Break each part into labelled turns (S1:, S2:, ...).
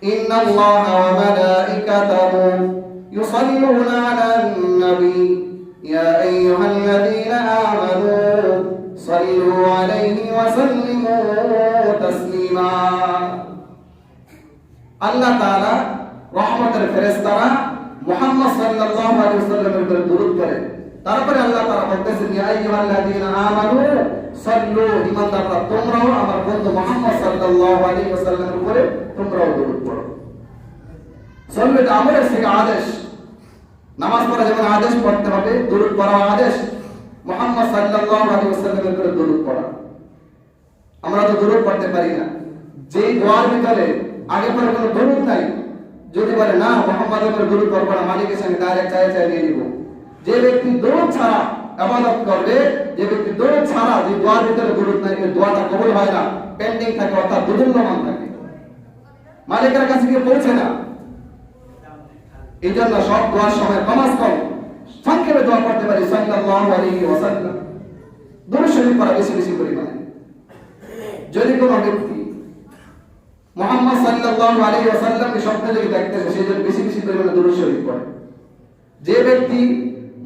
S1: ইন্নাল্লাহা ওয়া মালাইকাতাহু ইউসাল্লুনা আলান নবী ইয়া আইয়ুহাল্লাযীনা আমানু সাল্লু আলাইহি ওয়া সাল্লিমু তাসলিমা। আল্লাহ তাআলা রহমতের ফেরেশতারা মুহাম্মদ সাল্লাল্লাহু আলাইহি ওয়াসাল্লামের উপর দরুদ করে। তারপরে আল্লাহ তাআলা বলতেছেন ইয়া আইয়ুহাল্লাযীনা আমানু সাল্লু, ঈমানদাররা তোমরাও আমার বন্ধু মুহাম্মদ সাল্লাল্লাহু আলাইহি ওয়াসাল্লামের উপরে তোমরাও দরুদ পড়ো। সাল্লু এটা আমরের থেকে আদেশ। নামাজ পড়া যেমন আদেশ পড়তে হবে, দরুদ পড়া আদেশ। মুহাম্মদ সাল্লাল্লাহু আলাইহি ওয়াসাল্লামের উপরে দরুদ পড়া। আমরা তো দরুদ পড়তে পারি না। যেই দোয়ার ভিতরে আগে পরে কোনো দরুদ নাই, যদি বলে না মুহাম্মাদের উপরে দরুদ পড়ব না, মালিকের সঙ্গে ডাইরেক্ট চাই নিয়ে নিব। যে ব্যক্তি দরুদ ছাড়া ইবাদত করবে, যে ব্যক্তি দরুদ ছাড়া যে দোয়ার ভিতরে দরুদ নাই, এই দোয়াটা কবুল হয় না, পেন্ডিং থাকে, অর্থাৎ দুর্মূল্যমান থাকে, মালিকের কাছে গিয়ে পৌঁছে না। এই জন্য সব দোয়ার সময় কমাস কম সংক্ষেপে দোয়া করতে পারি সাল্লাল্লাহু আলাইহি ওয়াসাল্লাম, দরুদ শরীফ পড়া বেশি বেশি পরিমাণে। যদি কোনো ব্যক্তি মুহাম্মদ সাল্লাল্লাহু আলাইহি ওয়াসাল্লামকে স্বপ্নে যদি দেখতেছে, সে যদি বেশি বেশি পরিমাণে দরুদ শরীফ পড়ে। যে ব্যক্তি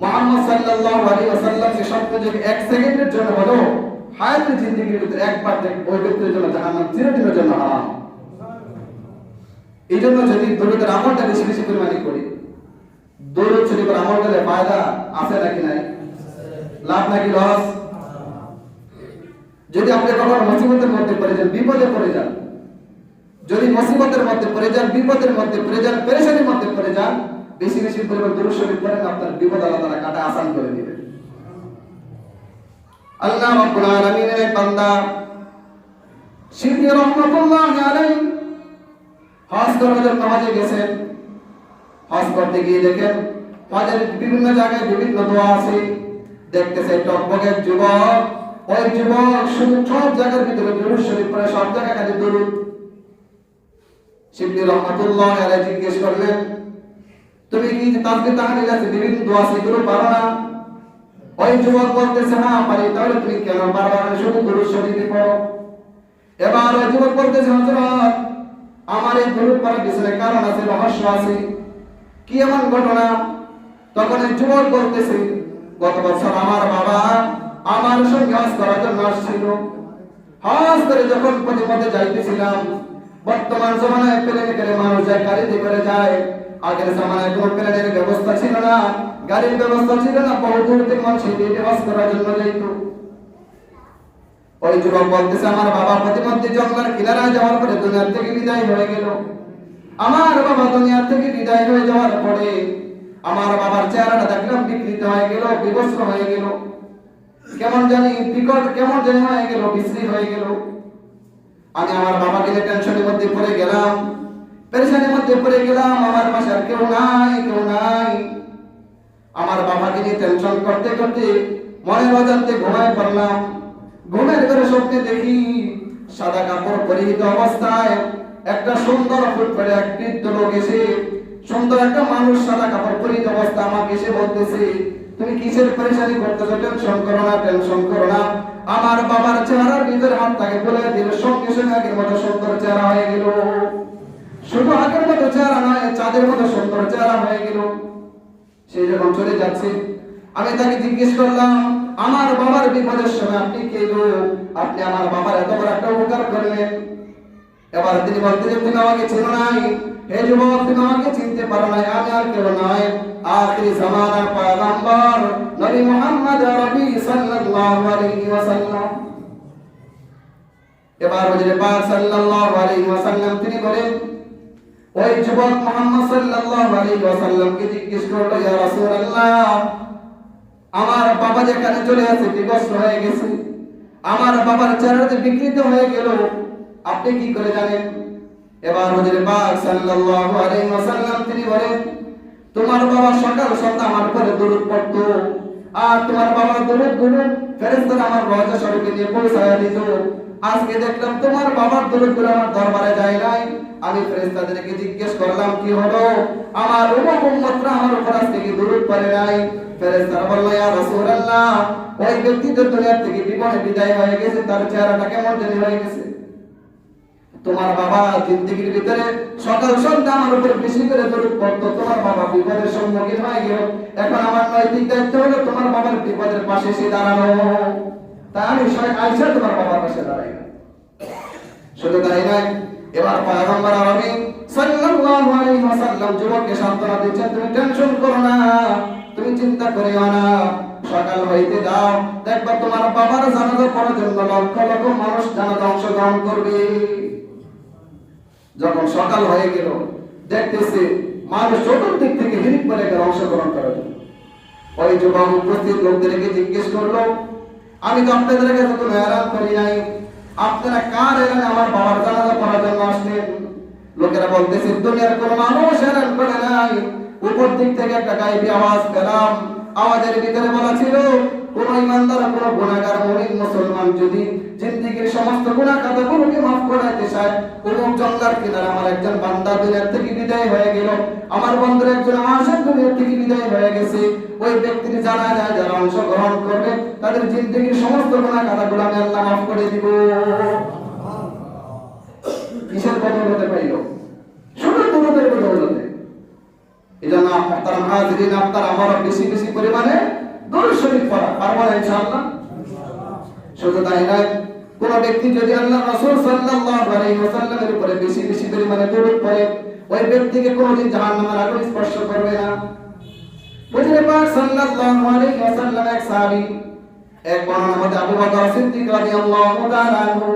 S1: মুহাম্মদ সাল্লাল্লাহু আলাইহি ওয়াসাল্লামকে স্বপ্নে যদি 1 সেকেন্ডের জন্য হলো হায়াতের জিন্দেগির ভিতরে একবার দেখে, ওই ব্যক্তির জন্য জাহান্নাম চিরদিনের জন্য হারাম। এই জন্য যদি দরুদের আমলটা বেশি বেশি পরিমাণে করি, দরুদ শরীফের আমল করলে ফায়দা আছে নাকি নাই, লাভ নাকি লস? যদি আপনি কখনো মুসিবতের মধ্যে পড়ে যান, বিপদে পড়ে যান, যদি মুসিবতের মধ্যে পড়ে যান, বিপদের মধ্যে পড়ে যান, পেরেশানির মধ্যে পড়ে যান, বেশি বেশি পরিমাণ দরুদ শরীফ পড়েন, আপনার বিপদ আল্লাহ তাআলা কাটা আসান করে দিবেন। আল্লাহ রাব্বুল আলামিনের এক বান্দা শিবলি রাহমাতুল্লাহি আলাইহি হজ করার জন্য হজে গেছেন। হজ করতে গিয়ে দেখেন হজের বিভিন্ন জায়গায় বিভিন্ন দোয়া আছে। দেখতেছে টকবকের যুবক, ওই যুবক শুধু সব জায়গার ভিতরে দরুদ শরীফ পড়ে, সব জায়গায় খালি দরুদ। শিবলি রাহমাতুল্লাহি আলাইহি জিজ্ঞেস করলেন, তুমি কি তাসবিহ তাহলিল আছে বিভিন্ন দোয়া সেগুলো পারো না? ওই যুবক বলতেছে হ্যাঁ পারি। তাহলে তুমি কেন বারবার শুধু দরুদ শরীফ পড়ো? এবার ওই যুবক বলতেছে হযরত, আমার এই দরুদ পড়ার পিছনে কারণ আছে, রহস্য আছে। কি এমন ঘটনা? তখন এই যুবক বলতেছে, গত বছর আমার বাবা আমার সঙ্গে হজ করার জন্য আসছিল। হজ করে যখন পথে যাইতেছিলাম, বর্তমান জমানায় প্লেনে করে মানুষ যায়, গাড়িতে করে যায়। আগের জামানায় কোনো প্লেনের ব্যবস্থা ছিল না, গাড়ির ব্যবস্থা ছিল না, বহু দূর থেকে মানুষ হেঁটে হজ করার জন্য যাইত। ওই যুবক বলতেছে, আমার বাবা প্রতিমধ্যে জঙ্গলের কিনারায় যাওয়ার পরে দুনিয়ার থেকে বিদায় হয়ে গেল। আমার বাবা দুনিয়ার থেকে বিদায় হয়ে যাওয়ার পরে আমার বাবার চেহারাটা দেখলাম বিকৃত হয়ে গেল, বিবস্ত্র হয়ে গেল, কেমন জানি বিকট, কেমন জানি হয়ে গেল, বিশ্রী হয়ে গেল। আমি আমার বাবাকে নিয়ে টেনশনের মধ্যে পড়ে গেলাম, পেরেশানির মধ্যে পড়ে গেলাম। আমার পাশে আর কেউ নাই, কেউ নাই। আমার বাবাকে নিয়ে টেনশন করতে করতে মনের অজান্তে ঘুমায় পড়লাম। ঘুমের ঘরে স্বপ্নে দেখি সাদা কাপড় পরিহিত অবস্থায় একটা সুন্দর ফুটফুটে এক বৃদ্ধ লোক এসে, সুন্দর একটা মানুষ সাদা কাপড় পরিহিত অবস্থা আমাকে এসে বলতেছে, তুমি কিসের পেরেশানি করতেছো? টেনশন করো না, টেনশন করো না। আমার বাবার চেহারার ভিতরে হাতটাকে বলে দিল, সঙ্গে সঙ্গে আগের মতো সুন্দর চেহারা হয়ে গেল। শুধু আগের মতো চেহারা নয়, চাঁদের মতো সুন্দর চেহারা হয়ে গেল। সে যখন চলে যাচ্ছে, আমি তাকে জিজ্ঞেস করলাম, আমার বাবার বিপদের সময় আপনি কে গো? আপনি আমার বাবার এত বড় একটা উপকার করলেন। এবার তিনি বলতে যে, তুমি আমাকে চেনো নাই। হে যুবক, তুমি আমাকে চিনতে পারো নাই, আমি আর কেউ নয়, আখির জামানার পয়গম্বর নবী মুহাম্মদ আরবি সাল্লাল্লাহু আলাইহি ওয়াসাল্লাম। এবার হুজুর পাক সাল্লাল্লাহু আলাইহি ওয়াসাল্লাম তিনি বলেন, ওই যুবক মুহাম্মদ সাল্লাল্লাহু আলাইহি ওয়াসাল্লামকে জিজ্ঞেস করলো, ইয়া রাসূলুল্লাহ, আমার বাবা যেখানে চলে আসে বিবস্ত্র হয়ে গেছে, আমার বাবার চেহারাতে বিকৃত হয়ে গেল, আপনি কি করে জানেন? এবার হুজুর পাক সাল্লাল্লাহু আলাইহি ওয়াসাল্লাম তিনি বলেন, তোমার বাবা সকাল সন্ধ্যা আমার উপরে দরুদ পড়তো, আর তোমার বাবার দরুদ গুলো ফেরেশতারা আমার রওজা শরীফে নিয়ে পৌঁছায়া দিত। আজকে দেখলাম তোমার বাবার দরুদ গুলো আমার দরবারে যায় নাই। আমি ফেরেশতাদেরকে জিজ্ঞেস করলাম কি হলো? আমার উম্মতরা আমার উপর আজ থেকে দরুদ পড়ে নাই। ফেরেশতারা বলল, ইয়া রাসূলুল্লাহ, ওই ব্যক্তি তো দুনিয়া থেকে বিদায় হয়ে গেছে, তার চেহারাটা কেমন জানি হয়ে গেছে। তোমার বাবা জিন্দেগির ভিতরে সকাল সন্ধ্যা আমার উপরে বেশি করে দরুদ পড়তো, তোমার বাবা বিপদের সম্মুখীন হয়ে গেল, এখন আমার নৈতিক দায়িত্ব হলো তোমার বাবার বিপদের পাশে এসে দাঁড়ানো। তাই আমি আইসা তোমার বাবার পাশে দাঁড়াই না। শুধু তাই নয়, এবার পয়গম্বর আরবি সাল্লাল্লাহু আলাইহি ওয়াসাল্লাম যুবককে সান্ত্বনা দিচ্ছেন, তুমি টেনশন করো না, তুমি চিন্তা করিও না, সকাল হইতে যাও, দেখবা তোমার বাবার জানাজা পড়ার জন্য লক্ষ লক্ষ মানুষ জানাজা অংশগ্রহণ করবে। যখন সকাল হয়ে গেল, দেখতেছে মানুষ চতুর্দিক থেকে হিড়িক করে গেল অংশগ্রহণ করার জন্য। ওই যুবক উপস্থিত লোকদেরকে জিজ্ঞেস করলো, আমি তো আপনাদের কাছে কোনো এলান করি নাই, আপনারা কার এলানে আমার বাবার জানাজা পড়ার জন্য আসলেন? লোকেরা বলতেছে, দুনিয়ার কোনো মানুষ এলান করে নাই, উপর দিক থেকে একটা গায়েবী আওয়াজ পেলাম, আওয়াজের ভিতরে বলা ছিল, কোন ইমানদার কোন গুনাহগার মুমিন মুসলমান যদি জিন্দেগীর সমস্ত গুনাহ খাতাগুলোকে মাফ করাইতে চায়, অমুক জঙ্গলার কিনারে আমার একজন বান্দা দুনিয়া থেকে বিদায় হয়ে গেল, আমার বন্ধুর একজন আশিক দুনিয়া থেকে বিদায় হয়ে গেছে, ওই ব্যক্তির জানাজায় যারা অংশগ্রহণ করবে তাদের জিন্দেগীর সমস্ত গুনাহ খাতাগুলো আমি আল্লাহ মাফ করে দিব। কিসের বদৌলতে পাইল? শুধু দুরূদের বদৌলতে। এজন্য আপনারা হাজিরিন, আপনারা আমরা বেশি বেশি পরিমাণে দরুদ শরীফ পড়া পারবো না ইনশাআল্লাহ। শুধু তাই নয়, কোন ব্যক্তি যদি আল্লাহ রাসূল সাল্লাল্লাহু আলাইহি ওয়াসাল্লামের উপরে বেশি বেশি পরিমাণে দরুদ পড়ে, ওই ব্যক্তিকে কোনদিন জাহান্নামের আগুন স্পর্শ করবে না। হুজুর পাক সাল্লাল্লাহু আলাইহি ওয়াসাল্লাম এক সাহাবী, এক বর্ণনার মধ্যে আবু বকর সিদ্দিক রাদিয়াল্লাহু তাআলা আনহু,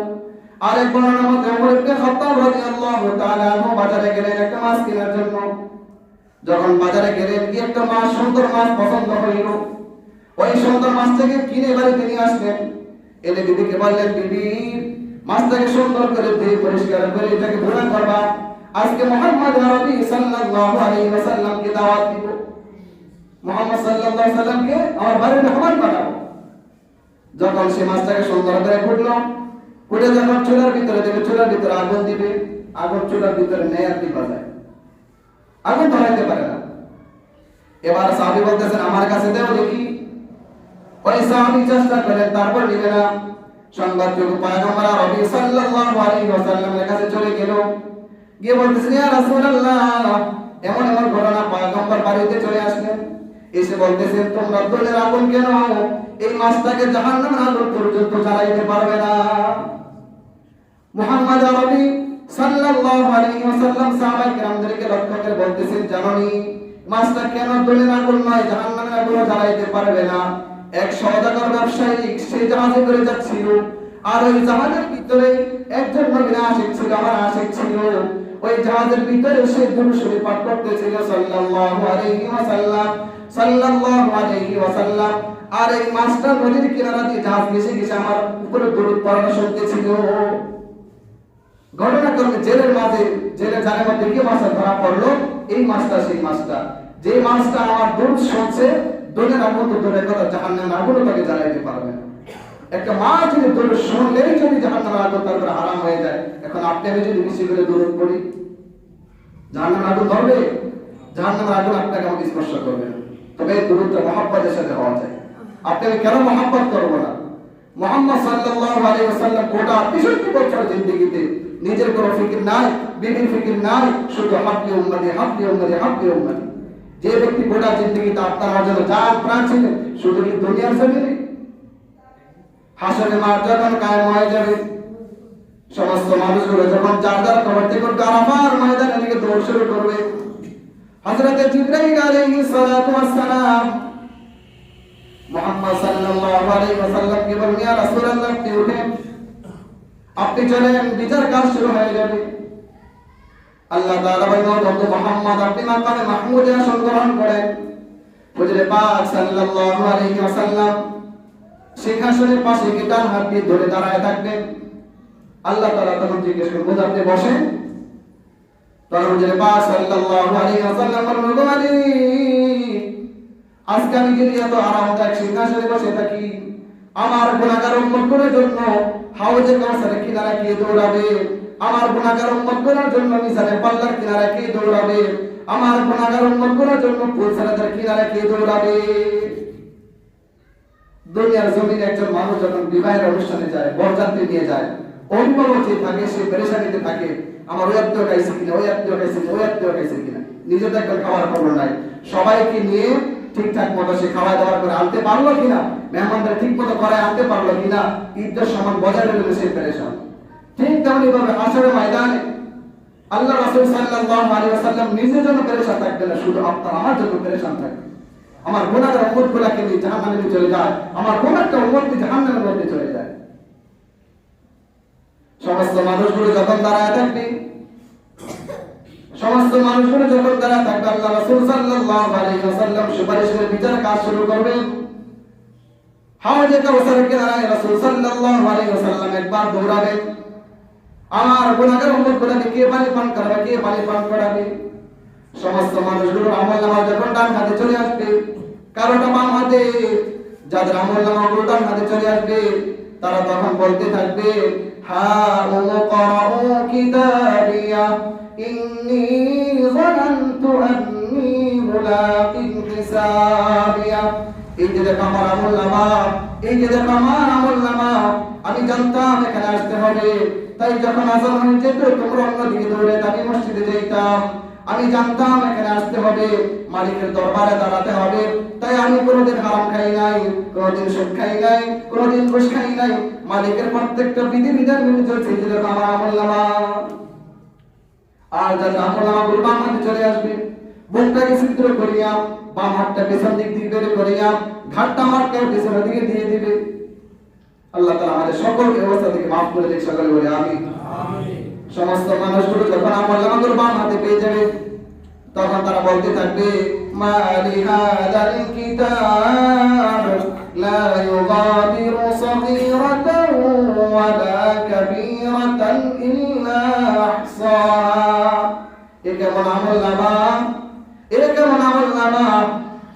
S1: আর এক বর্ণনার মধ্যে ওমর ইবনে খাত্তাব রাদিয়াল্লাহু তাআলা আনহু বাজারে গেলেন একটা মাছ কেনার জন্য। যখন বাজারে গেলেন, কি একটা মাছ, সুন্দর মাছ পছন্দ হইল, ওই সুন্দর মাছটাকে কিনে বাড়িতে নিয়ে আসলেন। এনে বিবিকে বললেন, বিবি মাছটাকে সুন্দর করে ধুয়ে পরিষ্কার করে এটাকে ভুনা করবা, আজকে মুহাম্মদ আরবি সাল্লাল্লাহু আলাইহি ওয়াসাল্লামকে দাওয়াত দিব, মুহাম্মদ সাল্লাল্লাহু আলাইহি ওয়াসাল্লামকে আমার বাড়িতে মেহমান বানাবো। যখন সে মাছটাকে সুন্দর করে কুটলো, কুটে যখন চুলার ভিতরে দেবে, চুলার ভিতরে আগুন দিবে, আগুন চুলার ভিতরে নেই আর দিবা যায়, আগুন ধরাইতে পারে না। এবার সাহাবী বলতেছেন, আমার কাছে দেও দেখি। ওই সাহাবী চেষ্টা করেন, তারপর নিবে না। সংবাদযোগ্য পয়গম্বর আরবি সাল্লাল্লাহু আলাইহি ওয়াসাল্লামের কাছে চলে গেল, গিয়ে বলতেছেন, ইয়া রাসূলুল্লাহ, এমন এমন ঘটনা। পয়গম্বর বাড়িতে চলে আসলেন, এসে বলতেছেন, তোমরা দুনিয়ার আগুন কেন এই মাছটাকে জাহান্নামের আগুন পর্যন্ত জ্বালাইতে পারবে না? মুহাম্মদ আরবি সাল্লাল্লাহু আলাইহি ওয়াসাল্লাম সাহাবায়ে কেরামদেরকে লক্ষ্য করে বলতেছেন, জানোনি মাছটা কেন দুনিয়ার আগুন নয় জাহান্নামের আগুন জ্বালাইতে পারবে না? এক সওদাগর ব্যবসায়ী সেই জাহাজে করে যাচ্ছিল, আর ওই জাহাজের ভিতরে একজন মহিলা আশিক ছিল, আমার আশিক ছিল। ওই জাহাজের ভিতরে সে দুরূদ শরীফ পাঠ করতেছিল, সাল্লাল্লাহু আলাইহি ওয়াসাল্লাম, সাল্লাল্লাহু আলাইহি ওয়াসাল্লাম। আর এই মাছটা নদীর কিনারা দিয়ে জাহাজ ঘেঁষে ঘেঁষে আমার উপরে দরুদ পড়ানো শুনতেছিল। ঘটনাক্রমে জেলের মাঝে, জেলের জালের মধ্যে কি মাছটা ধরা পড়লো? এই মাছটা, সেই মাছটা, যে মাছটা আমার দরুদ শুনছে, দুনিয়ার আগুন তো দূরের কথা, জাহান্নামের আগুনও তাকে জ্বালাইতে পারবে না। একটা মাছ যদি দরুদ শুনলেই যদি জাহান্নামের আগুন তার উপরে হারাম হয়ে যায়, এখন আপনি আমি যদি বেশি করে দরুদ পড়ি, জাহান্নামের আগুন ধরবে? জাহান্নামের আগুন আপনাকে আমাকে স্পর্শ করবে না। তবে এই দরুদটা মহব্বতের সাথে হওয়া যায়। আপনি আমি কেন মহব্বত করবো না? মুহাম্মদ সাল্লাল্লাহু আলাইহি ওয়াসাল্লাম গোটা 63 বছর জিন্দেগিতে নিজের কোনো ফিকির নাই, বিবির ফিকির নাই, শুধু হাবলি উম্মতি, হাবলি উম্মতি, হাবলি উম্মতি। যে ব্যক্তি গোটা জিন্দেগিতে আপনার জন্য জান প্রাণ ছিলেন, শুধু কি দুনিয়ার জমিনে? হাসরের মাঠ যখন কায়েম হয়ে যাবে, সমস্ত মানুষগুলো যখন যার যার কবর থেকে আরাফার ময়দানে দিকে দৌড় শুরু করবে, হযরত জিবরাইল আলাইহিস সালাতু ওয়াস সালাম মুহাম্মদ সাল্লাল্লাহু আলাইহি ওয়াসাল্লামকে বলেন, ইয়া রাসূলুল্লাহ, আপনি উঠেন, আপনি চলেন, বিচার কাজ শুরু হয়ে যাবে। আল্লাহ তাআলা বলেন, ওগো মুহাম্মদ, আপনি মাকামে মাহমুদে আসন গ্রহণ করেন। হুজুরে পাক সাল্লাল্লাহু আলাইহি ওয়াসাল্লাম সিংহাসনের পাশে ডান হাত দিয়ে ধরে দাঁড়ায় থাকবেন। আল্লাহ তাআলা তখন জিজ্ঞেস করবেন, আপনি বসেন। তখন হুজুরে পাক সাল্লাল্লাহু আলাইহি ওয়াসাল্লাম বলেন, ওগো মালিক, আজকে আমি যদি এত আরামদায়ক সিংহাসনে বসে থাকি, আমার গুনাহগার উম্মতগুলোর জন্য হাউজে কাউসারের কিনারে কে দৌড়াবে? আমার গুনাহগার উম্মতগুলোর জন্য মিজানের পাল্লার কিনারে কে দৌড়াবে? আমার গুনাহগার উম্মতগুলোর জন্য পুলসারাতের কিনারে কে দৌড়াবে? দুনিয়ার জমিনে একজন মানুষ যখন বিবাহের অনুষ্ঠানে যায়, বরযাত্রী নিয়ে যায়, অভিভাবক যে থাকে সে পেরেশানিতে থাকে, আমার ওই আত্মীয় খাইছে কিনা, ওই আত্মীয় খাইছে কিনা, ওই আত্মীয় খাইছে কিনা, নিজের তো একটা খাওয়ার খবর নাই। সবাইকে নিয়ে ঠিকঠাক মতো সে খাওয়া দাওয়া করে আনতে পারলো কিনা, মেহমানদের ঠিক মতো করে আনতে পারলো কিনা, ঈদের সমান বজায় রেখে সে পেরেশান। ঠিক তেমনি ভাবে হাশরের ময়দানে আল্লাহ রাসূল সাল্লাল্লাহু আলাইহি ওয়াসাল্লাম নিজের জন্য পেরেশান থাকবেন না, শুধু আপনার আমার জন্য পেরেশান থাকবেন। আমার গুনাহের উম্মতগুলোকে নিয়ে জাহান্নামে নিয়ে চলে যায়, আমার গুনাহটা উম্মতকে জাহান্নামের মধ্যে চলে যায়। সমস্ত মানুষগুলো যখন দাঁড়ায় থাকবে, সমস্ত মানুষগুলো যখন দাঁড়ায় থাকবে, আল্লাহ রাসূল সাল্লাল্লাহু আলাইহি ওয়াসাল্লাম সুপারিশের বিচার কাজ শুরু করবেন। হাওজে কাউসারের কিনারায় রাসূল সাল্লাল্লাহু আলাইহি ওয়াসাল্লাম একবার দৌড়াবেন। আমার গুনাহগার উম্মতগুলোকে কে পানি পান করাবে, কে পানি পান করাবে? সমস্ত মানুষগুলোর আমলনামা যখন ডান হাতে চলে আসবে, কারোটা বাম হাতে, যাদের আমলনামাগুলো ডান হাতে চলে আসবে, তারা তখন বলতে থাকবে, হা উমকরাউ কিতাবিয়া ইন্নী যানানতু আন্নী মুলাকিন হিসাবিয়া। এই যে দেখো আমার আমলনামা, এই যে দেখো আমার আমলনামা, আমি জানতাম এখানে আসতে হবে, তাই যখন আযান হয়ে যেত তোমরা অন্যদিকে দৌড়ে আমি মসজিদে যেতাম। আমি জানতাম এখানে আসতে হবে, মালিকের দরবারে দাঁড়াতে হবে, তাই আমি কোনোদিন হারাম খাই নাই, কোনোদিন সুদ খাই নাই, কোনোদিন ঘুষ খাই নাই। মালিকের প্রত্যেকটা বিধিবিধান মেনে চলছে, এই যে দেখো আমার আমলনামা। আর যাদের আমলনামাগুলো বাম হাতে চলে আসবে, বুকটাকে ছিদ্র করিয়া বাম হাতটা পেছন দিক দিয়ে বের করিয়া ঘাটটা মারকে পেছনের দিকে দিয়ে দিবে। আল্লাহ তাআলা আমাদের সকল অবস্থা থেকে মাফ করে দিক, সকলে বলে আমিন। সমস্ত মানুষগুলো যখন আমলনামাগুলো বাম হাতে পেয়ে যাবে, তখন তারা বলতে থাকবে, মা লিহাদাল কিতাব লা ইউগাদিরু সগীরাতান ওয়ালা কাবীরাতান ইল্লা আহসাহা। এ কেমন আমলনামা, এ কেমন আমলনামা!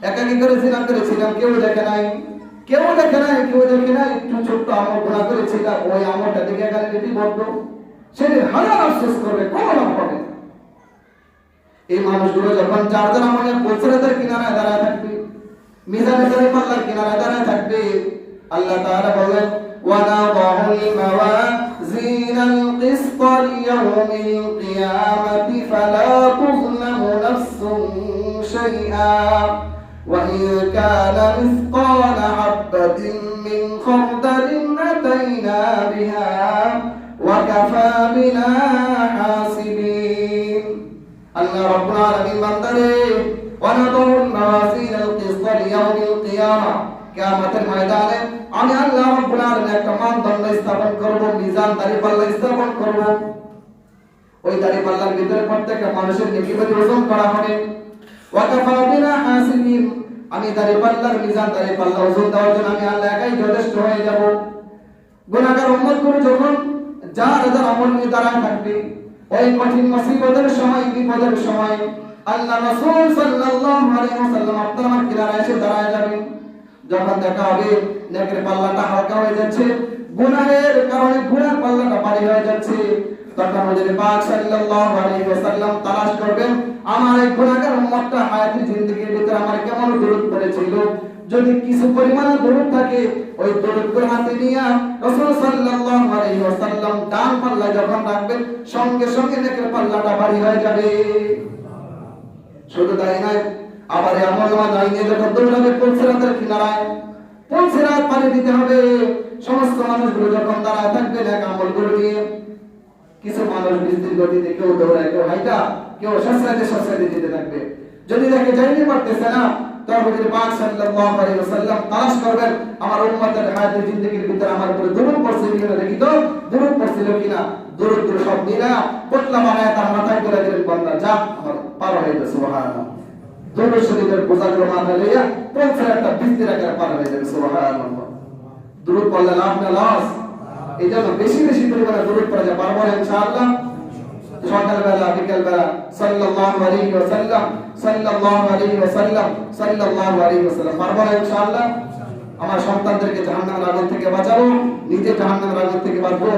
S1: একাকি করেছিলাম, কেউ দেখে নাই, কেউ দেখে নাই, কেউ দেখে নাই। একটু ছোট্ট আমল গুনাহ করেছিলাম, ওই আমলটা দেখে এখানে লিপিবদ্ধ, সেদিন হাজার আফসোস করবে, কোনো লাভ হবে না। এই মানুষগুলো যখন যার যার আমলের পৌঁছাদের কিনারায় দাঁড়ায় থাকবে, মিজানের পাল্লার কিনারায় দাঁড়ায় থাকবে, আল্লাহ তাআলা বলেন, ওয়ানাদাউল মাওয়াজিনাল কিসত লিয়াউমিল কিয়ামাতি ফালা তুযলামু নাফসুন শাইআ ওয়া ইন কানা মিসকালা হাববাতিন মিন খারদালিন আতাইনা বিহা ওয়া কাফা বিনা হাসিবিন। আল্লাহ রাব্বুল আলামিন বান্দারে, ওয়ানাদাউল মাওয়াজিনাল কিসত লিয়াউমিল কিয়ামা, কিয়ামতের ময়দানে আমি আল্লাহ রাব্বুল আলামিন একটা মানদণ্ড স্থাপন করব, মিজান দাঁড়িপাল্লা স্থাপন করব। ওই দাঁড়িপাল্লার ভিতরে প্রত্যেকটা মানুষের নেকিবাদী ওজন করা হবে। ওয়া কাফা বিনা হাসিবিন, আমি দাঁড়িপাল্লার মিজান দাঁড়িপাল্লা ওজন দেওয়ার জন্য আমি আল্লাহ একাই যথেষ্ট হয়ে যাব। গুনাহগার উম্মতগুলো যখন যার যার আমল নিয়ে দাঁড়ায় থাকবে, ওই কঠিন মুসিবতের সময়, বিপদের সময় আল্লাহ রাসূল সাল্লাল্লাহু আলাইহি ওয়াসাল্লাম আপনার আমার কিনারায় এসে দাঁড়ায় যাবেন। যখন দেখা হবে নেকের পাল্লাটা হালকা হয়ে যাচ্ছে, গুনাহের কারণে গুনাহের পাল্লাটা ভারী হয়ে যাচ্ছে, তখন নবী পাক সাল্লাল্লাহু আলাইহি ওয়াসাল্লাম তালাশ করবেন, আমার এই গুনাহগার উম্মতটা হায়াতি জিন্দেগির ভিতরে আমার কেমন দরুদ পড়েছিল। যদি কিছু পরিমাণে দরুদ থাকে, ওই দরুদগুলো হাতে নিয়ে রাসূল সাল্লাল্লাহু আলাইহি ওয়াসাল্লাম ডান পাল্লায় যখন রাখবেন, সঙ্গে সঙ্গে নেকের পাল্লাটা ভারী হয়ে যাবে। শুধু তাই নয়, আবার আমলনামা দাঁড়িয়ে যখন দৌড়াবে পুলসিরাতের কিনারায়, পুলসিরাত পানি দিতে হবে। সমস্ত মানুষগুলো যখন দাঁড়ায় থাকবে এক আমলগুলো নিয়ে, কিছু মানুষ বৃষ্টির গতিতে কেউ দৌড়ায়, কেউ হাইটা, কেউ সসরাতে যেতে থাকবে। যদি দেখে যাইতে পারতেছে না, তখন নবী পাক সাল্লাল্লাহু আলাইহি ওয়াসাল্লাম তালাশ করবেন, আমার উম্মতের হায়াতের জিন্দেগির ভিতরে আমার উপরে দরুদ পড়ছে কিনা, দেখি তো দরুদ পড়ছিল কিনা। দরুদ সব নিরা পতলা বানায় তার মাথায় করে দিলেন, বান্দা যা আমার পার হয়ে যাবে। সুবহানাল্লাহ। দরুদ শরীফের বোঝাগুলো মাথায় লইয়া পৌঁছে একটা বৃষ্টির আকারে পার হয়ে যাবে। সুবহানাল্লাহ। দরুদ পড়লে লাভ না লস? এই জন্য বেশি বেশি পরিমাণে দরুদ পড়া যায়, পারবো ইনশাআল্লাহ। সকালবেলা বিকেলবেলা সাল্লাল্লাহু আলাইহি ওয়াসাল্লাম, সাল্লাল্লাহু আলাইহি ওয়াসাল্লাম, সাল্লাল্লাহু আলাইহি ওয়াসাল্লাম পারবো ইনশাআল্লাহ। আমার সন্তানদেরকে জাহান্নামের আগুন থেকে বাঁচাবো, নিজে জাহান্নামের আগুন থেকে বাঁচবো।